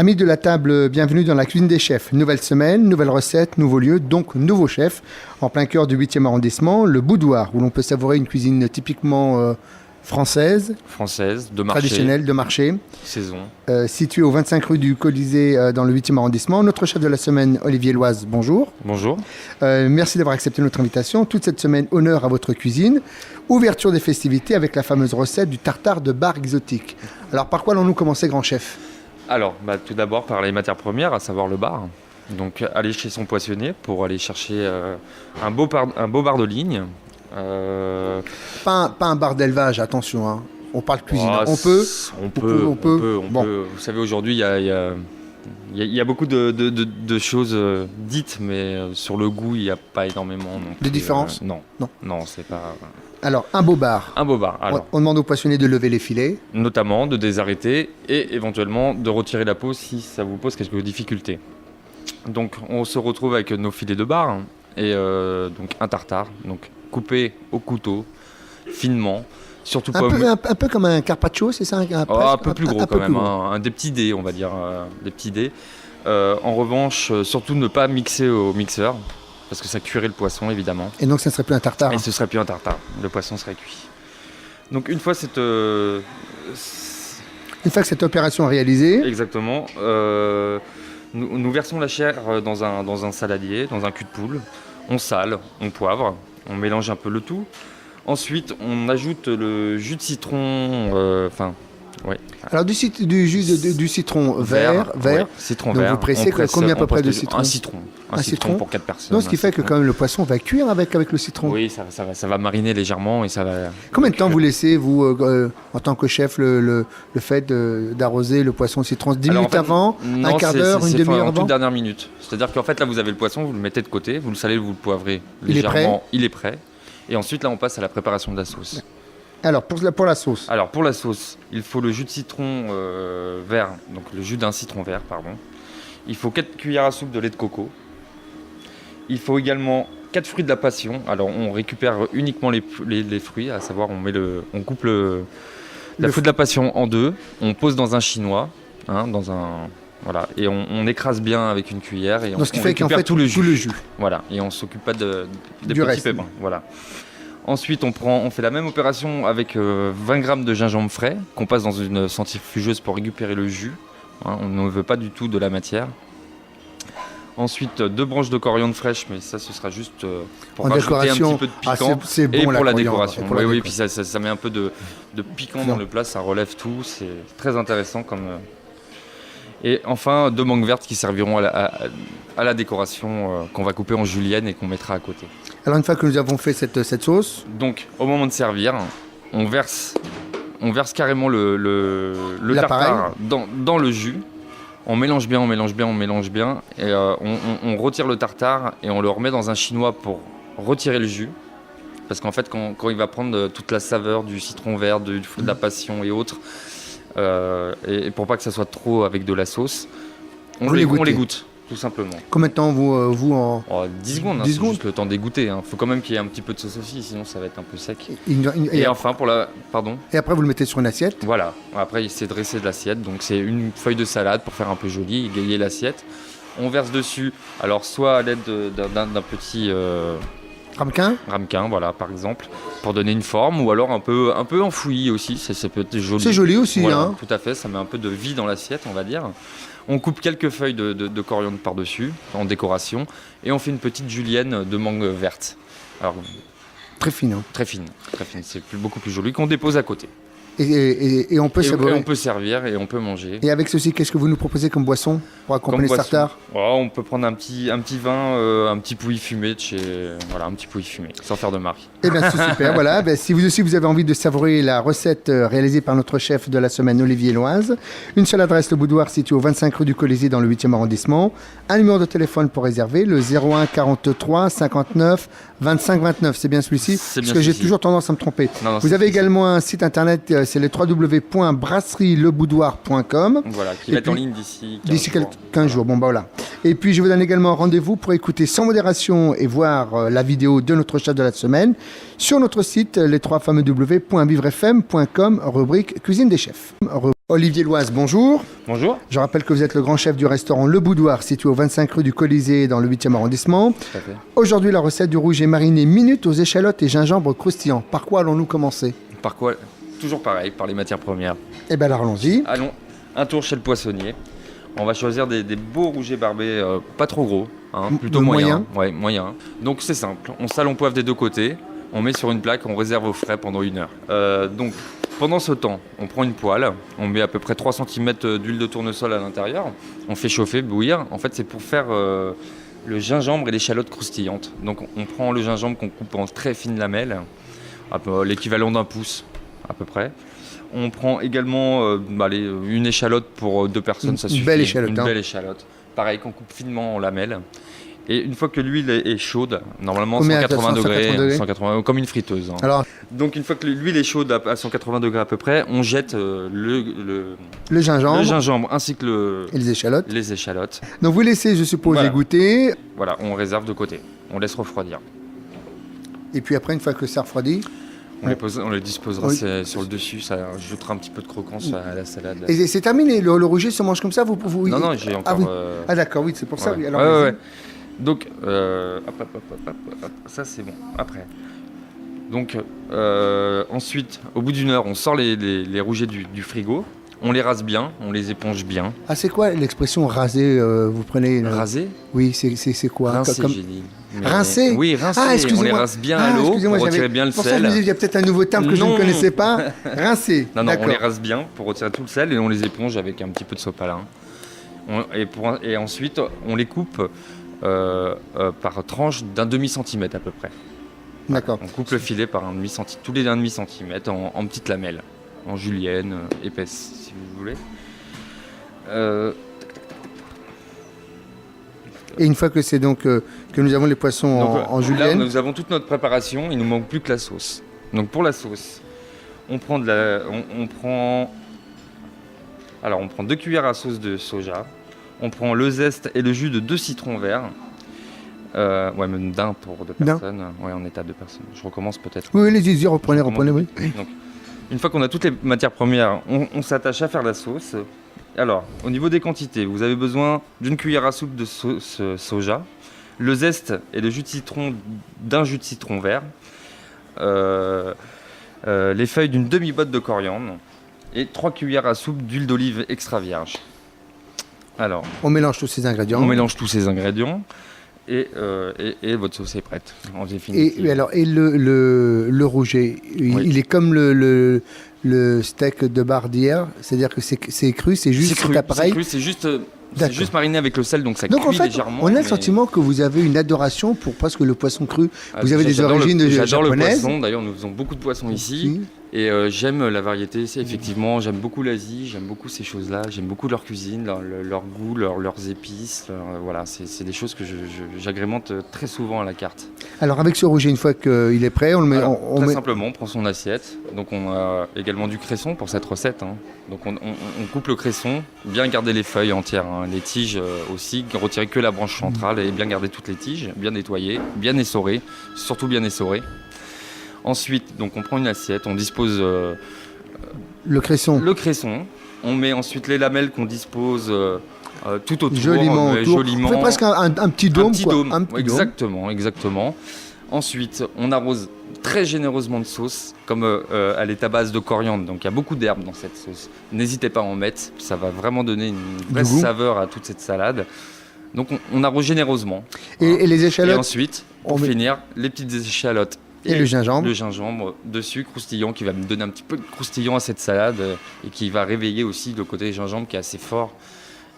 Amis de la table, bienvenue dans la cuisine des chefs. Nouvelle semaine, nouvelle recette, nouveau lieu, donc nouveau chef. En plein cœur du 8e arrondissement, le Boudoir, où l'on peut savourer une cuisine typiquement française, de marché, traditionnelle, de marché. Saison. Situé au 25 rue du Colisée dans le 8e arrondissement. Notre chef de la semaine, Olivier Loise, bonjour. Bonjour. Merci d'avoir accepté notre invitation. Toute cette semaine, honneur à votre cuisine. Ouverture des festivités avec la fameuse recette du tartare de bar exotique. Alors, par quoi allons-nous commencer, grand chef ? Alors, tout d'abord par les matières premières, à savoir le bar. Donc, aller chez son poissonnier pour aller chercher un beau bar de ligne. Pas un bar d'élevage, attention. Hein. On parle cuisine. On peut. Vous savez, aujourd'hui, il y a beaucoup de choses dites, mais sur le goût, il n'y a pas énormément. De différence Non, c'est pas... Alors, un beau bar. Alors, on demande aux poissonniers de lever les filets. Notamment de désarrêter et éventuellement de retirer la peau si ça vous pose quelques difficultés. Donc, on se retrouve avec nos filets de bar et donc un tartare, donc coupé au couteau, finement. Surtout un peu comme un carpaccio, c'est ça? Un peu plus gros quand même, un des petits dés, on va dire, des petits dés. En revanche, surtout ne pas mixer au mixeur, parce que ça cuirait le poisson, évidemment. Et donc, ça ne serait plus un tartare. Et ce ne serait plus un tartare, le poisson serait cuit. Donc, une fois cette opération réalisée... Exactement. Nous versons la chair dans un saladier, dans un cul de poule. On sale, on poivre, on mélange un peu le tout. Ensuite, on ajoute le jus de citron, Alors du citron vert. Citron donc vert. vous pressez combien à peu près de citron? Un citron pour 4 personnes. Donc ce qui fait que quand même le poisson va cuire avec le citron. Oui, ça va mariner légèrement et ça va... Combien de temps vous laissez, vous, en tant que chef, le fait d'arroser le poisson au citron? 10 minutes avant, un quart d'heure, une demi-heure avant? En toute dernière minute. C'est-à-dire qu'en fait là vous avez le poisson, vous le mettez de côté, vous le salez, vous le poivrez légèrement. Il est prêt. Et ensuite là on passe à la préparation de la sauce. Alors, pour la sauce. Alors, pour la sauce, il faut le jus de citron vert, donc le jus d'un citron vert, pardon. Il faut 4 cuillères à soupe de lait de coco. Il faut également 4 fruits de la passion. Alors, on récupère uniquement les fruits, à savoir, on coupe la fruit de la passion en deux, on pose dans un chinois, voilà, et on écrase bien avec une cuillère et on récupère tout le jus. Voilà, et on ne s'occupe pas des petits pépins. Voilà. Ensuite, on fait la même opération avec 20 g de gingembre frais qu'on passe dans une centrifugeuse pour récupérer le jus. On ne veut pas du tout de la matière. Ensuite, 2 branches de coriandre fraîche, mais ça, ce sera juste pour rajouter un petit peu de piquant c'est bon, et pour la décoration. Oui, puis ça met un peu de piquant dans le plat, ça relève tout. C'est très intéressant comme... Et enfin, 2 mangues vertes qui serviront à la décoration qu'on va couper en julienne et qu'on mettra à côté. Alors une fois que nous avons fait cette sauce... Donc au moment de servir, on verse carrément le tartare dans le jus. On mélange bien. Et on retire le tartare et on le remet dans un chinois pour retirer le jus. Parce qu'en fait, quand il va prendre toute la saveur du citron vert, de la passion et autres... et pour pas que ça soit trop avec de la sauce, on les goûte tout simplement. Combien de temps vous en 10 secondes, 10 secondes. C'est juste le temps d'égoutter. Faut quand même qu'il y ait un petit peu de sauce aussi, sinon ça va être un peu sec. Et enfin Et après vous le mettez sur une assiette. Voilà. Après c'est dressé de l'assiette, donc c'est une feuille de salade pour faire un peu joli, égayer l'assiette. On verse dessus, alors soit à l'aide d'un petit ramequin, voilà, par exemple, pour donner une forme, ou alors un peu enfoui aussi, ça peut être joli. C'est joli aussi, voilà, hein. Tout à fait, ça met un peu de vie dans l'assiette, on va dire. On coupe quelques feuilles de coriandre par-dessus, en décoration, et on fait une petite julienne de mangue verte. Alors, très fine. Hein. Très fine, c'est beaucoup plus joli, qu'on dépose à côté. Et on peut savourer. On peut servir et on peut manger. Et avec ceci, qu'est-ce que vous nous proposez comme boisson pour accompagner ce tartare? On peut prendre un petit vin, un petit pouilly fumé un petit pouilly fumé, sans faire de marque. Eh bien, c'est super. Voilà. Si vous aussi vous avez envie de savourer la recette réalisée par notre chef de la semaine, Olivier Loise, une seule adresse, le Boudoir, situé au 25 rue du Colisée dans le 8e arrondissement. Un numéro de téléphone pour réserver, le 01 43 59 25 29. C'est bien celui-ci? Parce que j'ai toujours tendance à me tromper. Non, vous avez également un site internet. C'est le www.brasserie-leboudoir.com. Voilà, qui va être en ligne d'ici 15 jours. Bon, bah voilà. Et puis, je vous donne également rendez-vous pour écouter sans modération et voir la vidéo de notre chef de la semaine sur notre site, les 3 fameux w.vivrefm.com, rubrique cuisine des chefs. Olivier Loise, bonjour. Bonjour. Je rappelle que vous êtes le grand chef du restaurant Le Boudoir, situé au 25 rue du Colisée, dans le 8e arrondissement. Tout à fait. Aujourd'hui, la recette du rouge est mariné minute aux échalotes et gingembre croustillant. Par quoi allons-nous commencer? Par quoi? Toujours pareil, par les matières premières. Eh bien, alors, allons-y. Allons, un tour chez le poissonnier. On va choisir des beaux rougets barbés, pas trop gros, hein, plutôt moyen. Ouais, moyen. Donc c'est simple, on sale, on poivre des deux côtés, on met sur une plaque, on réserve au frais pendant 1 heure. Donc pendant ce temps, on prend une poêle, on met à peu près 3 cm d'huile de tournesol à l'intérieur, on fait chauffer, bouillir. En fait, c'est pour faire le gingembre et l'échalote croustillantes. Donc on prend le gingembre qu'on coupe en très fines lamelles, l'équivalent d'un pouce à peu près. On prend également une échalote pour 2 personnes, ça suffit. Une belle échalote. Une belle échalote. Pareil, qu'on coupe finement en lamelles. Et une fois que l'huile est chaude, normalement 180 degrés, 180, comme une friteuse. Hein. Alors, donc une fois que l'huile est chaude à 180 degrés à peu près, on jette le gingembre ainsi que et les échalotes. Donc vous laissez, je suppose, égoutter. Voilà, on réserve de côté. On laisse refroidir. Et puis après, une fois que ça refroidit, on les disposera sur le dessus, ça ajoutera un petit peu de croquance à la salade. Et c'est terminé, le rouget se mange comme ça Non, j'ai encore... Ah d'accord, oui, c'est pour ça. Ouais. Oui. Alors, ouais. Donc, ça c'est bon, après. Donc, ensuite, au bout d'1 heure, on sort les rougets du frigo, on les rase bien, on les éponge bien. Ah, c'est quoi l'expression raser vous prenez Raser? Oui, c'est quoi? Rincer, j'ai dit. Rincer? Oui, rincer. Ah, excusez-moi. On les rince bien à l'eau pour retirer bien le sel. Pour ça, je me disais, il y a peut-être un nouveau terme que je ne connaissais pas. Rincer. Non, on les rince bien pour retirer tout le sel et on les éponge avec un petit peu de sopalin. Et ensuite, on les coupe par tranche d'1 demi-centimètre à peu près. D'accord. On coupe le filet par tous les 1 demi-centimètre en petites lamelles, en julienne, épaisse si vous voulez. Et une fois que c'est donc que nous avons les poissons en julienne. Là, nous avons toute notre préparation, il nous manque plus que la sauce. Donc pour la sauce, on prend 2 cuillères à sauce de soja. On prend le zeste et le jus de 2 citrons verts. Même d'un pour 2 personnes. Ouais, on est à 2 personnes. Je recommence peut-être. Oui, allez-y, reprenez, oui. Donc, une fois qu'on a toutes les matières premières, on s'attache à faire la sauce. Alors, au niveau des quantités, vous avez besoin d'1 cuillère à soupe de sauce soja, le zeste et le jus de citron d'un jus de citron vert, les feuilles d'une demi-botte de coriandre et 3 cuillères à soupe d'huile d'olive extra vierge. Alors, on mélange tous ces ingrédients. Et votre sauce est prête, en définitive. Et le rouget, il est comme le steak de bar d'hier, c'est-à-dire que c'est cru, c'est juste pareil. C'est cru, c'est juste mariné avec le sel, donc ça cuit en fait, légèrement. On a le sentiment que vous avez une adoration pour presque le poisson cru. Vous avez des origines japonaises. J'adore le poisson, d'ailleurs nous faisons beaucoup de poissons ici. Et j'aime la variété, effectivement, j'aime beaucoup l'Asie, j'aime beaucoup ces choses-là, j'aime beaucoup leur cuisine, leur goût, leurs épices, voilà, c'est des choses que j'agrémente très souvent à la carte. Alors avec ce rouget, une fois qu'il est prêt, on le met... Simplement, on prend son assiette, donc on a également du cresson pour cette recette, hein. Donc on coupe le cresson, bien garder les feuilles entières, hein. Les tiges aussi, retirer que la branche centrale et bien garder toutes les tiges, bien nettoyer, bien essorer, surtout bien essorer. Ensuite, donc on prend une assiette, on dispose le cresson. On met ensuite les lamelles qu'on dispose tout autour. Joliment. On fait presque un petit dôme. Exactement. Ensuite, on arrose très généreusement de sauce, comme elle est à base de coriandre, donc il y a beaucoup d'herbes dans cette sauce. N'hésitez pas à en mettre, ça va vraiment donner une vraie saveur à toute cette salade. Donc on arrose généreusement. Et les échalotes. Et ensuite, pour finir, les petites échalotes. Et le gingembre. Le gingembre dessus, croustillant, qui va me donner un petit peu de croustillant à cette salade et qui va réveiller aussi le côté gingembre qui est assez fort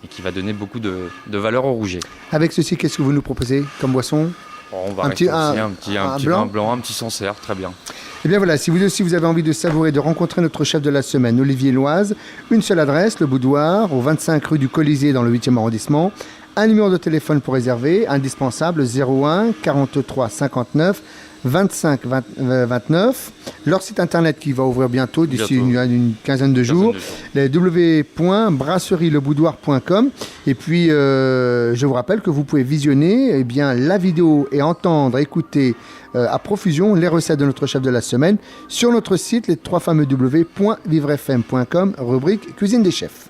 et qui va donner beaucoup de valeur au rouget. Avec ceci, qu'est-ce que vous nous proposez comme boisson? On va rester un petit vin blanc, un petit Sancerre, très bien. Et bien voilà, si vous aussi vous avez envie de savourer, de rencontrer notre chef de la semaine, Olivier Loise, une seule adresse, le Boudoir, au 25 rue du Colisée dans le 8e arrondissement. Un numéro de téléphone pour réserver, indispensable 01 43 59 29. Leur site internet qui va ouvrir bientôt, d'ici une quinzaine de jours, www.brasserie-leboudoir.com. Et puis, je vous rappelle que vous pouvez visionner la vidéo et entendre, écouter à profusion les recettes de notre chef de la semaine sur notre site, les trois fameux www.vivrefm.com, rubrique cuisine des chefs.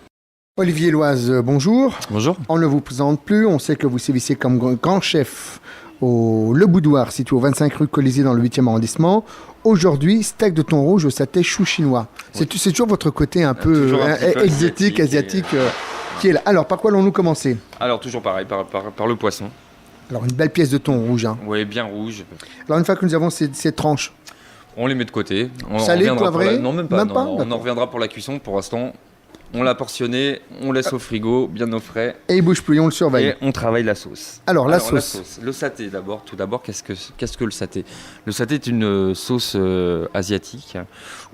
Olivier Loise, bonjour. Bonjour. On ne vous présente plus, on sait que vous sévissez comme grand chef au Le Boudoir, situé au 25 rue Colisée dans le 8e arrondissement. Aujourd'hui, steak de thon rouge au saté chou chinois. Oui. C'est toujours votre côté un peu exotique, asiatique qui est là. Alors, par quoi allons-nous commencer? Alors, toujours pareil, par le poisson. Alors, une belle pièce de thon rouge. Hein. Oui, bien rouge. Alors, une fois que nous avons ces tranches, on les met de côté. Salé, poivré? Non, même pas. Non, on en reviendra pour la cuisson. Pour l'instant, on l'a portionné, on laisse au frigo, bien au frais. Et il bouge plus, on le surveille. Et on travaille la sauce. Alors, la sauce. Le saté d'abord. Tout d'abord, qu'est-ce que le saté? Le saté est une sauce asiatique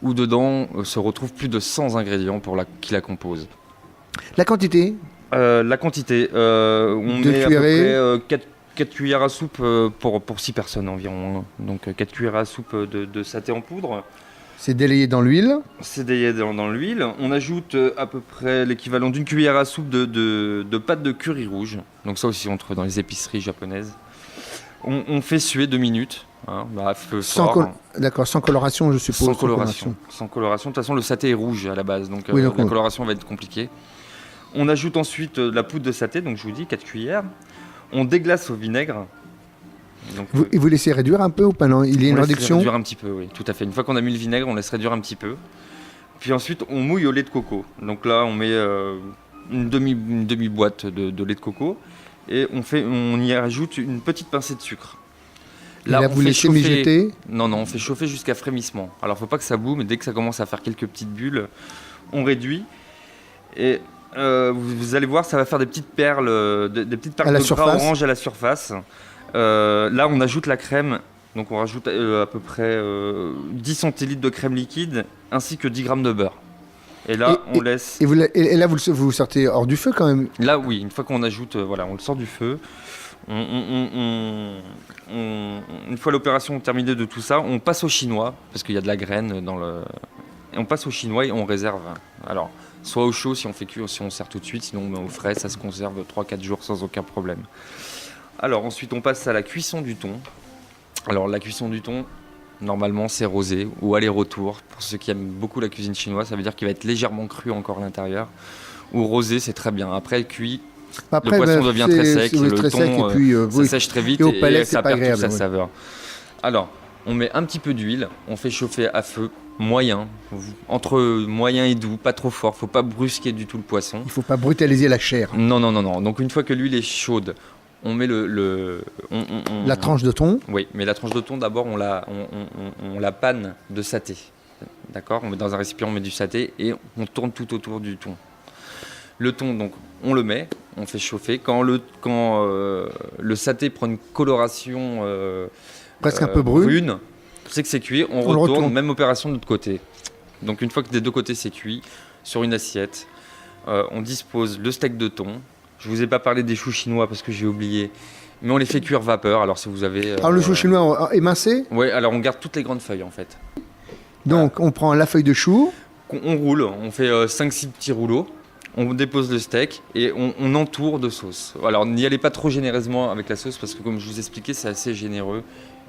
où dedans se retrouvent plus de 100 ingrédients qui la composent. La quantité? La quantité, on met à peu près 4 cuillères à soupe pour 6 personnes environ. Hein. Donc 4 cuillères à soupe de saté en poudre. C'est délayé dans l'huile. C'est délayé dans l'huile. On ajoute à peu près l'équivalent d'une cuillère à soupe de pâte de curry rouge. Donc ça aussi, on trouve dans les épiceries japonaises. On fait suer 2 minutes. Hein, feu fort. D'accord, sans coloration, je suppose. Sans coloration. Sans coloration. De toute façon, le saté est rouge à la base. Donc, la coloration va être compliquée. On ajoute ensuite de la poudre de saté. Donc je vous dis, 4 cuillères. On déglace au vinaigre. Donc, vous laissez réduire un peu ou pas? Non, il y a une réduction. Réduire un petit peu, oui, tout à fait. Une fois qu'on a mis le vinaigre, on laisse réduire un petit peu. Puis ensuite, on mouille au lait de coco. Donc là, on met une demi-boîte de lait de coco et on y ajoute une petite pincée de sucre. Là, vous laissez mijoter? Non, on fait chauffer jusqu'à frémissement. Alors, faut pas que ça boue, mais dès que ça commence à faire quelques petites bulles, on réduit. Et vous allez voir, ça va faire des petites perles, des petites perles de gras orange à la surface. Là, on ajoute la crème, donc on rajoute à peu près 10 centilitres de crème liquide ainsi que 10 grammes de beurre. Et là, on laisse. Et là, vous sortez hors du feu quand même? Là, oui, une fois qu'on ajoute, on le sort du feu. Une fois l'opération terminée de tout ça, on passe au chinois, parce qu'il y a de la graine dans le. Et on passe au chinois et on réserve. Alors, soit au chaud si on fait cuire, si on sert tout de suite, sinon on met au frais, ça se conserve 3-4 jours sans aucun problème. Alors ensuite on passe à la cuisson du thon. Alors la cuisson du thon, normalement c'est rosé ou aller-retour. Pour ceux qui aiment beaucoup la cuisine chinoise, ça veut dire qu'il va être légèrement cru encore à l'intérieur. Ou rosé, c'est très bien. Après cuit, le poisson devient très sec, le thon ça sèche très vite et ça perd toute sa saveur. Alors on met un petit peu d'huile, on fait chauffer à feu moyen, entre moyen et doux, pas trop fort, faut pas brusquer du tout le poisson. Il faut pas brutaliser la chair. Non. Donc une fois que l'huile est chaude, on met la tranche de thon. Oui, mais la tranche de thon, d'abord, on la panne de saté. D'accord? On met dans un récipient, on met du saté et on tourne tout autour du thon. Le thon, donc, on le met, on fait chauffer. Quand le saté prend une coloration presque un peu brune, c'est que c'est cuit. On retourne, même opération de l'autre côté. Donc, une fois que des deux côtés c'est cuit, sur une assiette, on dispose le steak de thon. Je ne vous ai pas parlé des choux chinois parce que j'ai oublié. Mais on les fait cuire vapeur. Alors si vous avez... Alors le chou chinois émincé? Oui, alors on garde toutes les grandes feuilles en fait. Donc on prend la feuille de chou. On roule, on fait 5-6 petits rouleaux. On dépose le steak et on entoure de sauce. Alors n'y allez pas trop généreusement avec la sauce parce que comme je vous expliquais, c'est assez généreux.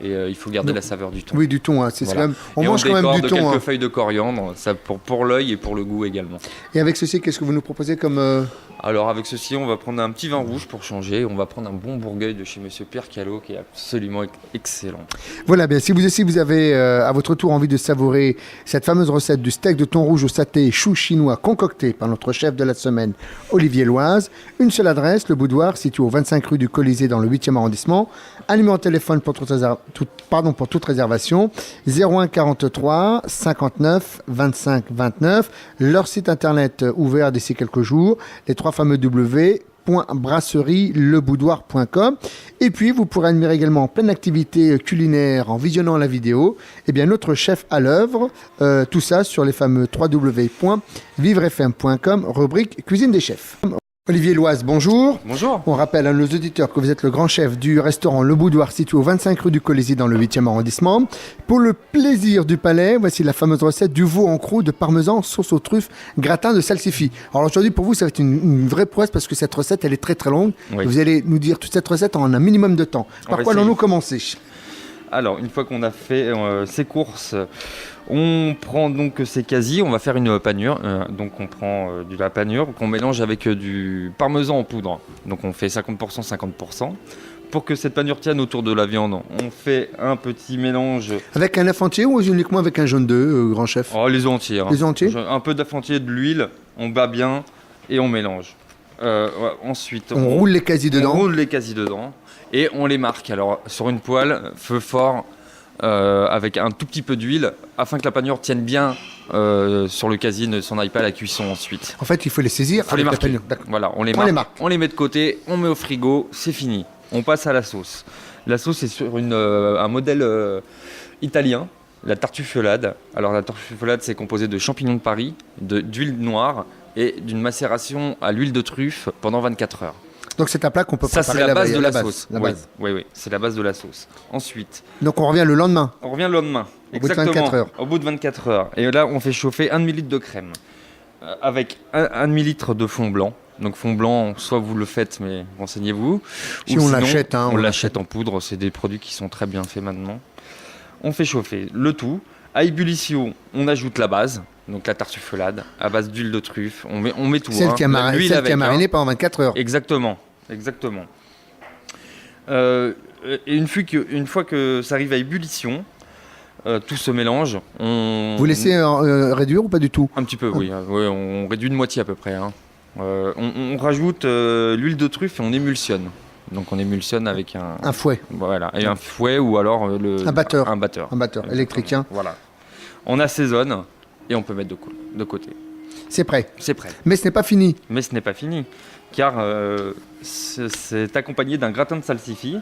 Et il faut garder la saveur du thon. Oui, du thon. Hein, voilà. Quand même, on mange quand même du thon. Quelques feuilles de coriandre, ça pour l'œil et pour le goût également. Et avec ceci, qu'est-ce que vous nous proposez comme... Alors avec ceci, on va prendre un petit vin rouge pour changer. On va prendre un bon Bourgueil de chez Monsieur Pierre Callot qui est absolument excellent. Voilà, bien, si vous avez à votre tour envie de savourer cette fameuse recette du steak de thon rouge au saté chou chinois concocté par notre chef de la semaine, Olivier Loise, une seule adresse, Le Boudoir, situé au 25 rue du Colisée dans le 8e arrondissement. Un numéro de téléphone pour toute réservation, 01 43 59 25 29. Leur site internet ouvert d'ici quelques jours, les trois fameux www.brasserie-leboudoir.com. Et puis, vous pourrez admirer également en pleine activité culinaire en visionnant la vidéo, notre chef à l'œuvre. Tout ça sur les fameux www.vivrefm.com, rubrique cuisine des chefs. Olivier Loise, bonjour. Bonjour. On rappelle à nos auditeurs que vous êtes le grand chef du restaurant Le Boudoir situé au 25 rue du Colisée dans le 8e arrondissement. Pour le plaisir du palais, voici la fameuse recette du veau en croûte de parmesan, sauce aux truffes, gratin de salsifis. Alors aujourd'hui pour vous ça va être une vraie prouesse parce que cette recette elle est très très longue. Oui. Vous allez nous dire toute cette recette en un minimum de temps. Par quoi allons-nous commencer ? Alors une fois qu'on a fait ces courses, on prend donc ces quasi, on va faire une panure. Donc on prend de la panure qu'on mélange avec du parmesan en poudre. Donc on fait 50%, 50%. Pour que cette panure tienne autour de la viande, on fait un petit mélange. Avec un œuf entier ou uniquement avec un jaune d'œuf, grand chef ? Oh, les œufs entiers. Hein. Les œufs entiers ? Un peu d'œuf entier, de l'huile, on bat bien et on mélange. Ensuite, on roule les quasi dedans. On roule les quasi dedans et on les marque. Alors sur une poêle, feu fort, avec un tout petit peu d'huile, afin que la panure tienne bien sur le quasi, ne s'en aille pas à la cuisson ensuite. En fait, il faut les saisir. Il faut les marquer. Voilà, on les marque. On les met de côté, on met au frigo, c'est fini. On passe à la sauce. La sauce est sur un modèle italien, la tartuffelade. Alors la tartuffelade, c'est composé de champignons de Paris, d'huile noire et d'une macération à l'huile de truffe pendant 24 heures. Donc c'est un plat qu'on peut préparer. Ça, c'est la base de la sauce. La base. Oui, c'est la base de la sauce. Ensuite. Donc on revient le lendemain. On revient le lendemain. Au bout de 24 heures. Au bout de 24 heures. Et là, on fait chauffer 1 demi-litre de crème avec 1 demi-litre de fond blanc. Donc fond blanc, soit vous le faites, mais renseignez-vous. Si on l'achète, on l'achète en poudre. C'est des produits qui sont très bien faits maintenant. On fait chauffer le tout. À ébullition, on ajoute la base. Donc la tartuffelade à base d'huile de truffe, on met tout. Celle qui a mariné pendant 24 heures. Exactement. Et une fois que ça arrive à ébullition, tout se mélange. Vous laissez réduire ou pas du tout ? Un petit peu, oui. On réduit de moitié à peu près. Hein. On rajoute l'huile de truffe et on émulsionne. Donc on émulsionne avec un fouet. Voilà, et un fouet ou alors un batteur. Un batteur électrique. Voilà. On assaisonne. Et on peut mettre de côté. C'est prêt. C'est prêt. Mais ce n'est pas fini. Car c'est accompagné d'un gratin de salsifis.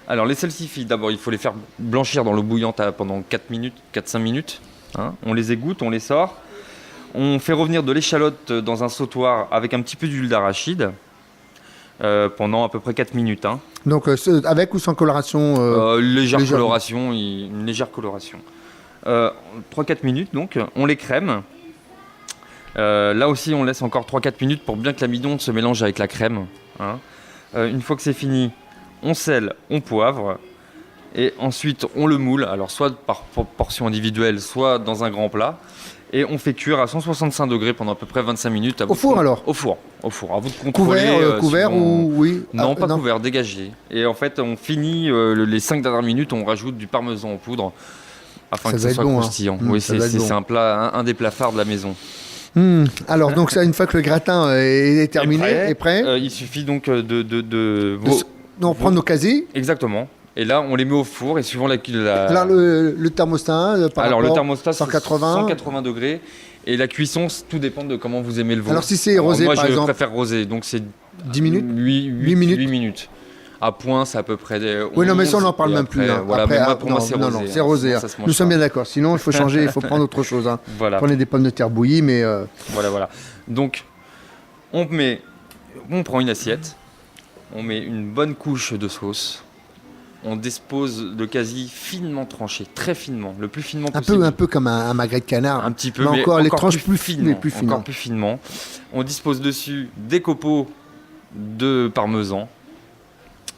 Alors les salsifis, d'abord il faut les faire blanchir dans l'eau bouillante pendant 4-5 minutes. Hein. On les égoutte, on les sort. On fait revenir de l'échalote dans un sautoir avec un petit peu d'huile d'arachide pendant à peu près 4 minutes. Hein. Donc avec ou sans coloration Une légère coloration. 3-4 minutes, donc on les crème. Là aussi, on laisse encore 3-4 minutes pour bien que l'amidon se mélange avec la crème. Hein. Une fois que c'est fini, on sèle, on poivre. Et ensuite, on le moule, alors soit par portion individuelle, soit dans un grand plat. Et on fait cuire à 165 degrés pendant à peu près 25 minutes. Au four alors ? Au four. À vous de contrôler. Couvert ou oui ? Non, pas couvert, dégagé. Et en fait, on finit les 5 dernières minutes, on rajoute du parmesan en poudre. Afin que ça soit croustillant. Oui, c'est un plat, un des plats phares de la maison. Alors, donc ça, une fois que le gratin est terminé, est prêt, il suffit donc on prend nos quasi. Exactement. Et là, on les met au four et suivant Alors, le thermostat, le thermostat, 180 degrés. Et la cuisson, tout dépend de comment vous aimez le veau. Alors, si c'est rosé, par exemple. Moi, je préfère rosé. Donc, c'est 10 minutes 8 minutes. À point, c'est à peu près des 11. Oui, non, mais ça, on n'en parle même plus. Voilà, après, moi, pour moi, c'est rosé. Non, c'est rosé. Nous sommes bien d'accord. Sinon, il faut changer, il faut prendre autre chose. Hein. Voilà. Prenez des pommes de terre bouillies, mais... Voilà. Donc, on prend une assiette, on met une bonne couche de sauce, on dispose le quasi finement tranché, très finement, le plus finement possible. Un peu comme un magret de canard. Un petit peu, mais encore les tranches plus finement. On dispose dessus des copeaux de parmesan.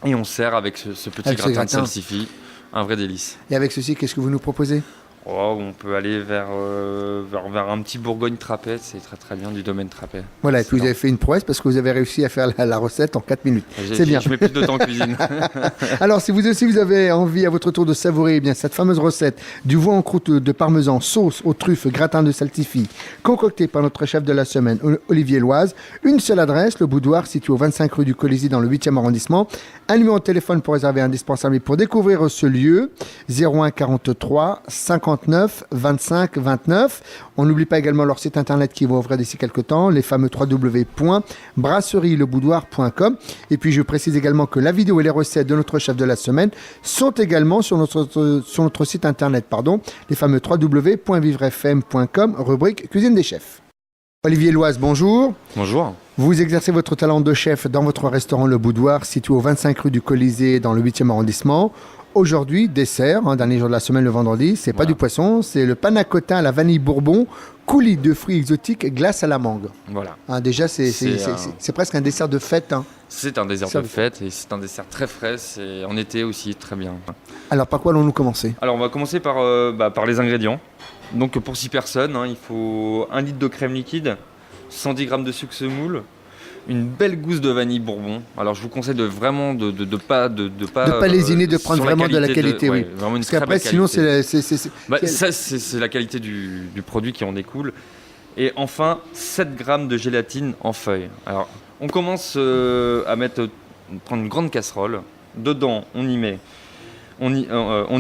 Et on sert avec ce petit gratin de salsifis, un vrai délice. Et avec ceci, qu'est-ce que vous nous proposez ? On peut aller vers un petit Bourgogne Trappet, c'est très très bien, du domaine Trappet. Voilà, et puis vous avez fait une prouesse parce que vous avez réussi à faire la recette en 4 minutes. C'est bien. Je mets plus de temps en cuisine. Alors, si vous aussi vous avez envie à votre tour de savourer cette fameuse recette du veau en croûte de parmesan, sauce aux truffes, gratin de salsifis, concoctée par notre chef de la semaine, Olivier Loise, une seule adresse, le Boudoir, situé au 25 rue du Colisée dans le 8e arrondissement. Un numéro de téléphone pour réserver indispensable et pour découvrir ce lieu, 01 43 59 25 29. On n'oublie pas également leur site internet qui va ouvrir d'ici quelques temps, les fameux www.brasserie-leboudoir.com. Et puis je précise également que la vidéo et les recettes de notre chef de la semaine sont également sur notre site internet, les fameux www.vivrefm.com, rubrique cuisine des chefs. Olivier Loise, bonjour. Bonjour. Vous exercez votre talent de chef dans votre restaurant Le Boudoir, situé au 25 rue du Colisée, dans le 8e arrondissement. Aujourd'hui, dessert, dernier jour de la semaine, le vendredi, c'est pas du poisson, c'est le panna cotta à la vanille bourbon, coulis de fruits exotiques, glace à la mangue. Voilà. Déjà, c'est presque un dessert de fête. C'est un dessert de fête et c'est un dessert très frais. C'est en été aussi, très bien. Alors, par quoi allons-nous commencer? Alors, on va commencer par les ingrédients. Donc, pour 6 personnes, il faut 1 litre de crème liquide, 110 g de sucre semoule, une belle gousse de vanille bourbon. Alors, je vous conseille de vraiment de pas lésiner, de prendre vraiment de la qualité, oui. Vraiment une Parce qu'après, sinon, c'est la qualité du produit qui en découle. Et enfin, 7 g de gélatine en feuilles. Alors, on commence à prendre une grande casserole. Dedans, on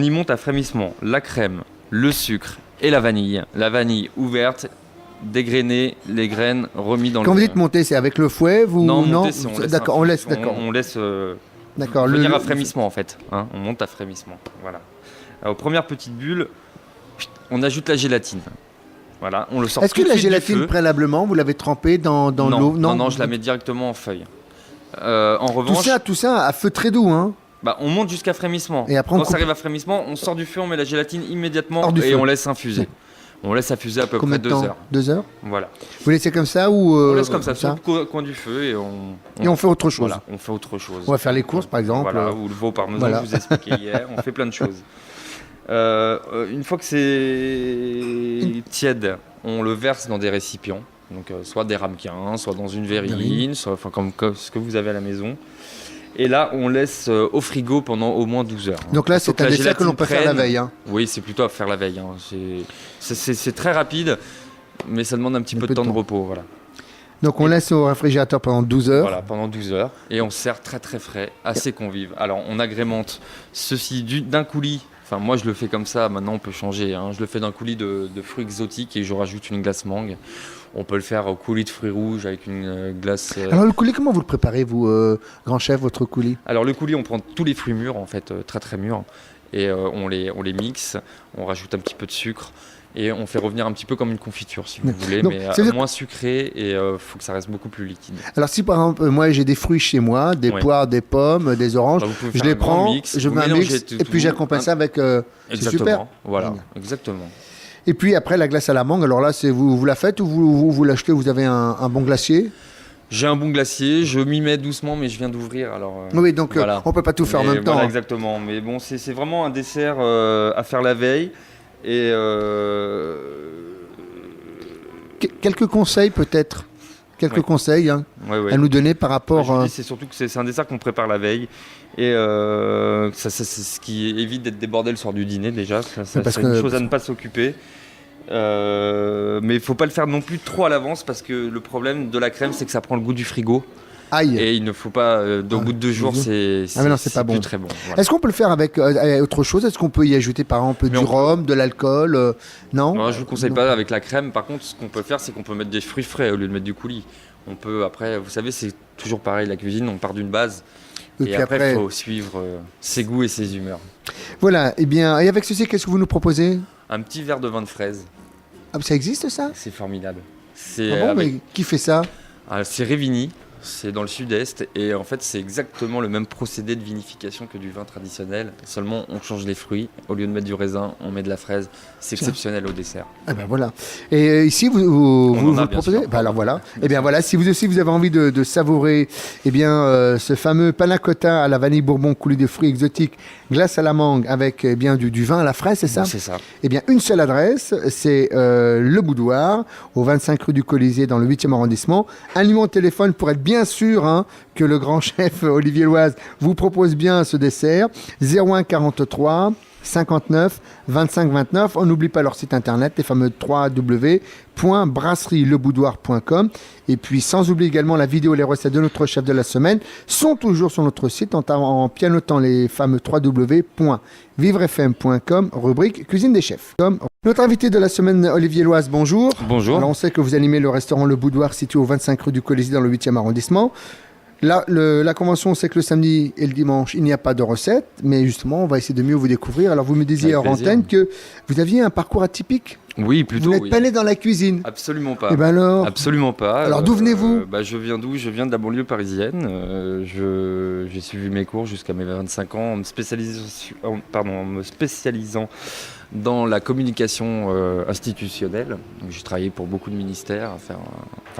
y monte à frémissement la crème, le sucre et la vanille. La vanille ouverte, dégrainée, les graines remis dans Quand vous dites monter, c'est avec le fouet Non, d'accord, on laisse. On laisse d'accord, venir à frémissement en fait. On monte à frémissement. Voilà. Alors, aux premières petites bulles, on ajoute la gélatine. Voilà, on le sort. Est-ce que la gélatine préalablement, vous l'avez trempée dans l'eau? Non, je la mets directement en feuille. En revanche, tout ça à feu très doux, hein. On monte jusqu'à frémissement. Et après, quand ça arrive à frémissement, on sort du feu, on met la gélatine immédiatement et on laisse infuser. On laisse infuser à peu près 2 heures. 2 heures. Voilà. Vous laissez comme ça ou on laisse comme ça sur le coin du feu et on fait autre chose. Voilà, on fait autre chose. On va faire les courses par exemple. Voilà, ou le veau parmesan que je vous ai expliqué hier. On fait plein de choses. Une fois que c'est tiède, on le verse dans des récipients. Donc soit des ramequins, soit dans une verrine, comme ce que vous avez à la maison. Et là, on laisse au frigo pendant au moins 12 heures. Donc là, c'est un dessert que l'on peut faire la veille. Oui, c'est plutôt à faire la veille. C'est très rapide, mais ça demande un petit peu de temps de repos. Voilà. Donc on laisse au réfrigérateur pendant 12 heures. Voilà, pendant 12 heures. Et on sert très très frais, assez convive. Alors, on agrémente ceci d'un coulis. Enfin, moi, je le fais comme ça. Maintenant, on peut changer. Je le fais d'un coulis de fruits exotiques et je rajoute une glace mangue. On peut le faire au coulis de fruits rouges avec une glace. Alors, le coulis, comment vous le préparez, vous, grand chef, votre coulis? Alors, le coulis, on prend tous les fruits mûrs, en fait, très très mûrs. Et on les mixe. On rajoute un petit peu de sucre. Et on fait revenir un petit peu comme une confiture, si vous voulez, donc, mais moins sucré et il faut que ça reste beaucoup plus liquide. Alors si par exemple, moi j'ai des fruits chez moi, des poires, des pommes, des oranges, je les prends, je mets un mix et puis j'accompagne ça avec... Exactement, super. Voilà, exactement. Et puis après la glace à la mangue, alors là, vous la faites ou vous l'achetez, vous avez un bon glacier? J'ai un bon glacier, je m'y mets doucement, mais je viens d'ouvrir. Alors, oui, donc voilà. On ne peut pas tout faire en même temps. Voilà, exactement, mais bon, c'est vraiment un dessert à faire la veille. Et quelques conseils peut-être, conseils à nous donner par rapport. C'est surtout que c'est un dessert qu'on prépare la veille et c'est ce qui évite d'être débordé le soir du dîner déjà. C'est une chose à ne pas s'occuper. Mais il faut pas le faire non plus trop à l'avance parce que le problème de la crème c'est que ça prend le goût du frigo. Aïe. Et il ne faut pas, au bout de 2 jours, c'est pas bon. très bon. Voilà. Est-ce qu'on peut le faire avec autre chose? Est-ce qu'on peut y ajouter par exemple du rhum, de l'alcool? Non, je ne vous conseille pas avec la crème. Par contre, ce qu'on peut faire, c'est qu'on peut mettre des fruits frais au lieu de mettre du coulis. On peut, après, vous savez, c'est toujours pareil, la cuisine, on part d'une base. Et après, il faut suivre ses goûts et ses humeurs. Voilà, et bien, et avec ceci, qu'est-ce que vous nous proposez? Un petit verre de vin de fraise. Ah, ça existe ça? C'est formidable. Mais qui fait ça? C'est Révigny. C'est dans le sud-est et en fait c'est exactement le même procédé de vinification que du vin traditionnel. Seulement on change les fruits. Au lieu de mettre du raisin, on met de la fraise. C'est exceptionnel au dessert. Ah ben voilà. Et ici vous proposez. Alors voilà. Et bien voilà. Si vous aussi vous avez envie de savourer, ce fameux panna cotta à la vanille bourbon coulis de fruits exotiques, glace à la mangue avec du vin à la fraise, c'est ça? C'est ça. Eh bien une seule adresse, c'est Le Boudoir, au 25 rue du Colisée dans le 8e arrondissement. Un numéro de téléphone pour être bien sûr que le grand chef Olivier Loise vous propose bien ce dessert. 01 43 59 25 29. On n'oublie pas leur site internet, les fameux www.brasserie-leboudoir.com. Et puis sans oublier également la vidéo et les recettes de notre chef de la semaine sont toujours sur notre site en pianotant les fameux www.vivrefm.com, rubrique cuisine des chefs. Notre invité de la semaine, Olivier Loise, bonjour. Bonjour. Alors on sait que vous animez le restaurant Le Boudoir situé au 25 rue du Colisée dans le 8e arrondissement. Là, la convention, c'est que le samedi et le dimanche, il n'y a pas de recette, mais justement, on va essayer de mieux vous découvrir. Alors, vous me disiez hors antenne que vous aviez un parcours atypique. Oui, plutôt. Vous n'êtes oui. pas né dans la cuisine? Absolument pas. Eh ben alors? Absolument pas. Alors, d'où venez-vous? Je viens d'où? Je viens de la banlieue parisienne. J'ai suivi mes cours jusqu'à mes 25 ans en me spécialisant dans la communication institutionnelle. Donc, j'ai travaillé pour beaucoup de ministères. Enfin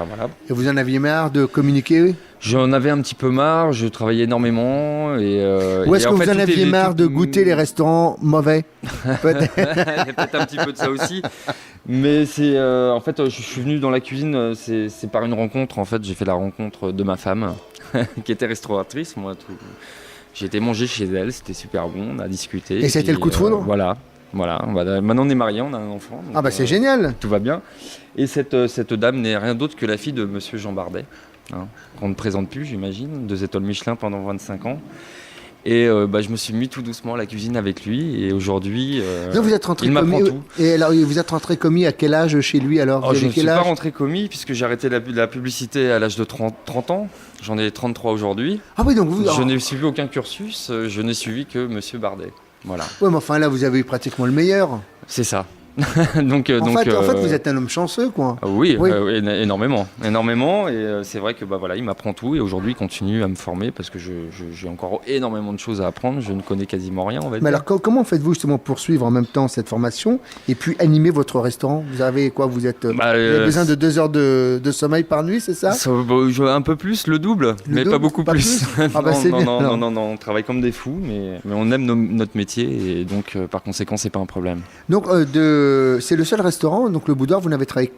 voilà. Et vous en aviez marre de communiquer? J'en avais un petit peu marre, je travaillais énormément. Ou est-ce que vous en aviez marre de goûter les restaurants mauvais? Peut-être. Il y a peut-être un petit peu de ça aussi. Mais en fait, je suis venu dans la cuisine, c'est par une rencontre. En fait, j'ai fait la rencontre de ma femme, qui était restauratrice. J'ai été manger chez elle, c'était super bon, on a discuté. Et c'était le coup de foudre? Voilà. Maintenant, on est mariés, on a un enfant. Donc, Ah bah c'est génial. Tout va bien. Et cette dame n'est rien d'autre que la fille de Monsieur Jean Bardet, qu'on ne présente plus, j'imagine, 2 étoiles Michelin pendant 25 ans. Et je me suis mis tout doucement à la cuisine avec lui. Et aujourd'hui, Donc vous êtes rentré il m'apprend commis. tout. Et alors vous êtes rentré commis à quel âge chez lui alors? Vous Je avez ne suis quel pas âge? rentré commis puisque j'ai arrêté la publicité à l'âge de 30 ans. J'en ai 33 aujourd'hui. Ah oui, donc vous. Je n'ai suivi aucun cursus. Je n'ai suivi que Monsieur Bardet. Voilà. Ouais, mais enfin là vous avez eu pratiquement le meilleur. C'est ça. donc, En fait, vous êtes un homme chanceux, quoi. Oui, Oui. énormément. Et c'est vrai que il m'apprend tout et aujourd'hui il continue à me former parce que j'ai encore énormément de choses à apprendre. Je ne connais quasiment rien, on va dire. Mais alors, comment faites-vous justement pour suivre en même temps cette formation et puis animer votre restaurant? Vous avez quoi? Vous avez besoin de 2 heures de sommeil par nuit, c'est ça? Un peu plus, le double, mais double, pas beaucoup pas plus. Ah bah c'est bien, alors. Non, on travaille comme des fous, mais on aime notre métier et donc par conséquent c'est pas un problème. Donc, c'est le seul restaurant, donc le Boudoir, vous n'avez travaillé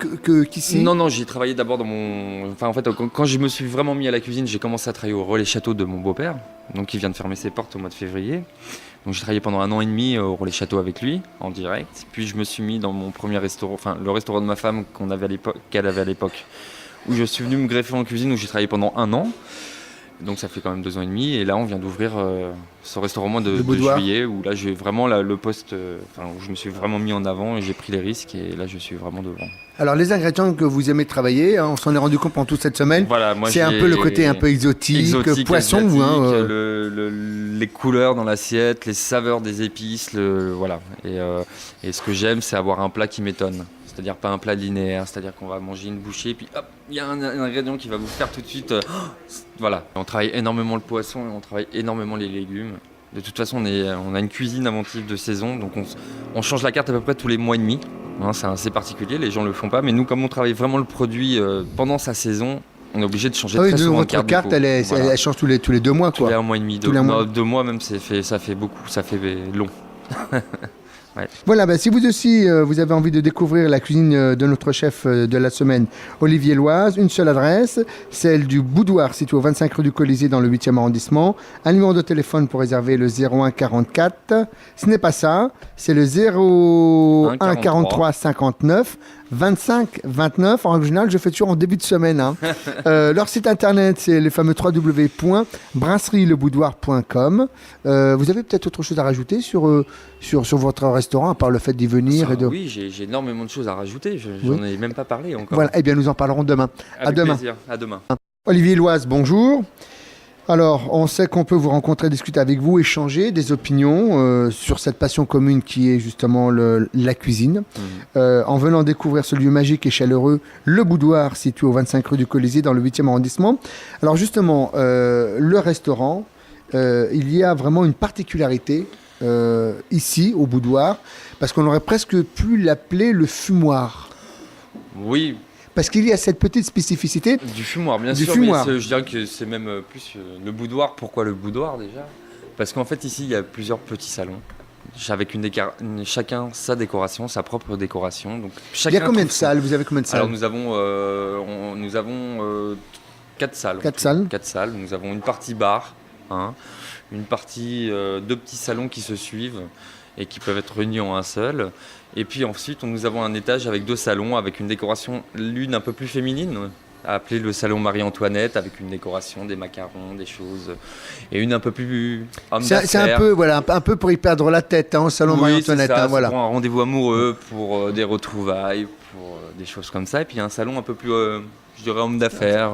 qu'ici? Non, j'ai travaillé d'abord quand je me suis vraiment mis à la cuisine, j'ai commencé à travailler au Relais Château de mon beau-père, donc il vient de fermer ses portes au mois de février. Donc j'ai travaillé pendant 1 an et demi au Relais Château avec lui, en direct. Puis je me suis mis dans mon premier restaurant, le restaurant de ma femme qu'elle avait à l'époque, où je suis venu me greffer en cuisine, où j'ai travaillé pendant 1 an. Donc ça fait quand même 2 ans et demi. Et là, on vient d'ouvrir ce restaurant au mois de juillet, où là, j'ai vraiment le poste, où je me suis vraiment mis en avant et j'ai pris les risques. Et là, je suis vraiment devant. Alors, les ingrédients que vous aimez travailler, on s'en est rendu compte pendant toute cette semaine. Voilà, moi, c'est un peu le côté un peu exotique poisson, asiatique, les couleurs dans l'assiette, les saveurs des épices, voilà. Et ce que j'aime, c'est avoir un plat qui m'étonne. C'est-à-dire pas un plat linéaire, c'est-à-dire qu'on va manger une bouchée et puis hop, il y a un ingrédient qui va vous faire tout de suite. Voilà. On travaille énormément le poisson et on travaille énormément les légumes. De toute façon, on a une cuisine inventive de saison, donc on change la carte à peu près tous les mois et demi. C'est assez particulier, les gens ne le font pas, mais nous, comme on travaille vraiment le produit pendant sa saison, on est obligé de changer très souvent de carte. Votre carte, elle change tous les 2 mois, quoi. Tous les 1 mois et demi, 2 mois même, ça fait beaucoup, ça fait long. Ouais. Voilà, si vous aussi vous avez envie de découvrir la cuisine de notre chef de la semaine, Olivier Loise, une seule adresse, celle du Boudoir situé au 25 rue du Colisée dans le 8e arrondissement. Un numéro de téléphone pour réserver le 01 44. Ce n'est pas ça, c'est le 01 43 59 25 29. En original, je fais toujours en début de semaine. Leur site internet, c'est le fameux www.brasserie-leboudoir.com. Vous avez peut-être autre chose à rajouter sur votre restaurant, à part le fait d'y venir Oui, j'ai énormément de choses à rajouter. J'en ai même pas parlé encore. Voilà, bien, nous en parlerons demain. Avec plaisir. À demain. Olivier Loise, bonjour. Alors, on sait qu'on peut vous rencontrer, discuter avec vous, échanger des opinions sur cette passion commune qui est justement la cuisine. En venant découvrir ce lieu magique et chaleureux, le Boudoir, situé au 25 rue du Colisée dans le 8e arrondissement. Alors justement, le restaurant, il y a vraiment une particularité ici, au Boudoir, parce qu'on aurait presque pu l'appeler le fumoir. Oui. Parce qu'il y a cette petite spécificité. Du fumoir, bien sûr. Fumoir. Mais je dirais que c'est même plus le boudoir. Pourquoi le boudoir déjà? Parce qu'en fait, ici, il y a plusieurs petits salons. Avec chacun sa décoration, sa propre décoration. Donc, il y a combien de salles? Vous avez combien de salles? Alors, nous avons 4 salles. 4 salles. 4 salles. Nous avons une partie bar, une partie 2 petits salons qui se suivent et qui peuvent être réunis en un seul. Et puis ensuite, nous avons un étage avec 2 salons, avec une décoration, l'une un peu plus féminine, appelée le salon Marie-Antoinette, avec une décoration, des macarons, des choses, et une un peu plus homme d'affaires. C'est un peu pour y perdre la tête, au salon Marie-Antoinette. C'est pour un rendez-vous amoureux, pour des retrouvailles, pour des choses comme ça. Et puis un salon un peu plus, je dirais, homme d'affaires,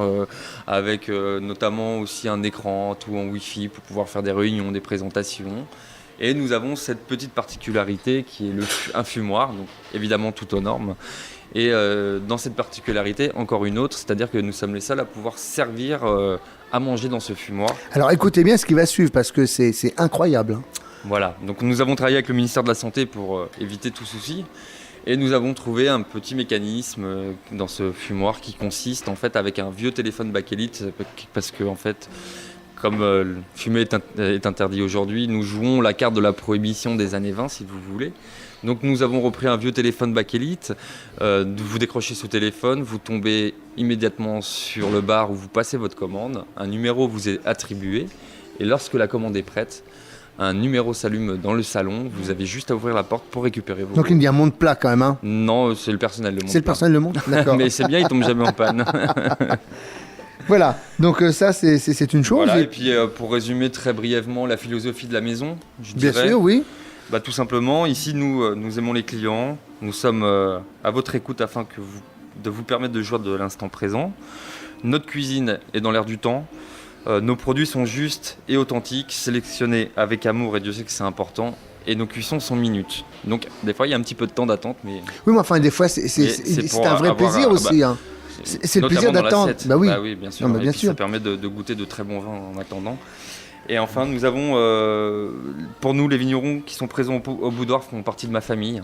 avec notamment aussi un écran, tout en Wi-Fi, pour pouvoir faire des réunions, des présentations. Et nous avons cette petite particularité qui est un fumoir, donc évidemment tout aux normes. Et dans cette particularité, encore une autre, c'est-à-dire que nous sommes les seuls à pouvoir servir à manger dans ce fumoir. Alors écoutez bien ce qui va suivre parce que c'est incroyable. Hein. Voilà, donc nous avons travaillé avec le ministère de la Santé pour éviter tout souci. Et nous avons trouvé un petit mécanisme dans ce fumoir qui consiste en fait avec un vieux téléphone bakélite, parce que en fait, comme fumer est interdit aujourd'hui, nous jouons la carte de la prohibition des années 20 si vous voulez. Donc nous avons repris un vieux téléphone bakélite, vous décrochez ce téléphone, vous tombez immédiatement sur le bar où vous passez votre commande, un numéro vous est attribué et lorsque la commande est prête, un numéro s'allume dans le salon, vous avez juste à ouvrir la porte pour récupérer vos... Donc il y a un monte plat quand même, hein. Non, c'est le personnel le monte. C'est le personnel le monte, d'accord. Mais c'est bien, il tombe jamais en panne. Voilà, donc ça c'est une chose. Voilà, et puis pour résumer très brièvement la philosophie de la maison, je Bien dirais, sûr, oui. Bah, tout simplement, ici nous aimons les clients, nous sommes à votre écoute afin de vous permettre de jouir de l'instant présent. Notre cuisine est dans l'air du temps. Nos produits sont justes et authentiques, sélectionnés avec amour, et Dieu sait que c'est important. Et nos cuissons sont minutes. Donc, des fois, il y a un petit peu de temps d'attente. Mais... Oui, mais enfin, des fois, c'est un vrai plaisir aussi. Hein. C'est le plaisir d'attendre. Bah oui, bien sûr. Non, bien sûr. Ça permet de goûter de très bons vins en attendant. Et enfin, nous avons, pour nous, les vignerons qui sont présents au boudoir font partie de ma famille.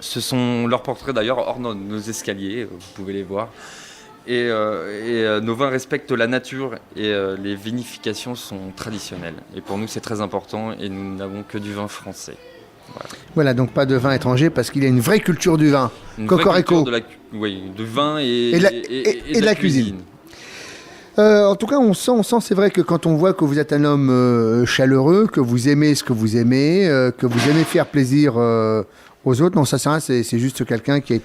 Ce sont leurs portraits d'ailleurs hors nos escaliers, vous pouvez les voir. Et nos vins respectent la nature et les vinifications sont traditionnelles. Et pour nous, c'est très important et nous n'avons que du vin français. Voilà, donc pas de vin étranger parce qu'il y a une vraie culture du vin. Cocorico. De vin et de la cuisine. En tout cas, on sent, c'est vrai que quand on voit que vous êtes un homme chaleureux, que vous aimez ce que vous aimez, que vous aimez faire plaisir aux autres. Non, ça c'est juste quelqu'un qui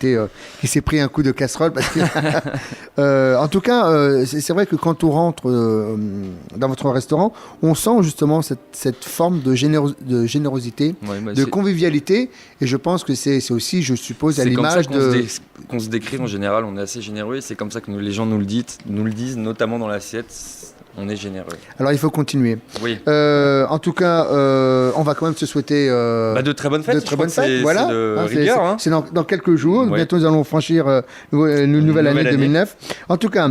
s'est pris un coup de casserole. Parce que, en tout cas, c'est vrai que quand on rentre dans votre restaurant, on sent justement cette forme de générosité, de convivialité. Et je pense que c'est aussi, je suppose, à l'image de... qu'on se décrit en général, on est assez généreux. Et c'est comme ça que les gens nous le disent, notamment dans l'assiette. On est généreux. Alors il faut continuer. Oui. En tout cas, on va quand même se souhaiter de très bonnes fêtes. De très bonnes fêtes. Voilà. C'est de rigueur. C'est dans quelques jours. Oui. Bientôt nous allons franchir une nouvelle année 2009. En tout cas,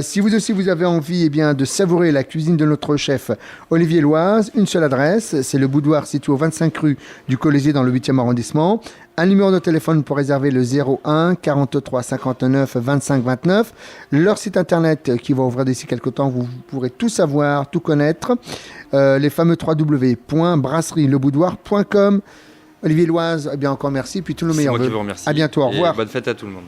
si vous aussi vous avez envie de savourer la cuisine de notre chef Olivier Loise, une seule adresse, c'est le Boudoir situé au 25 rue du Colisée dans le 8e arrondissement. Un numéro de téléphone pour réserver le 01 43 59 25 29. Leur site internet qui va ouvrir d'ici quelques temps, vous pourrez tout savoir, tout connaître. Les fameux www.brasserie-leboudoir.com. Olivier Loise, encore merci, puis tout le meilleur vœu. C'est moi qui vous remercie. À bientôt, au revoir. Et bonne fête à tout le monde.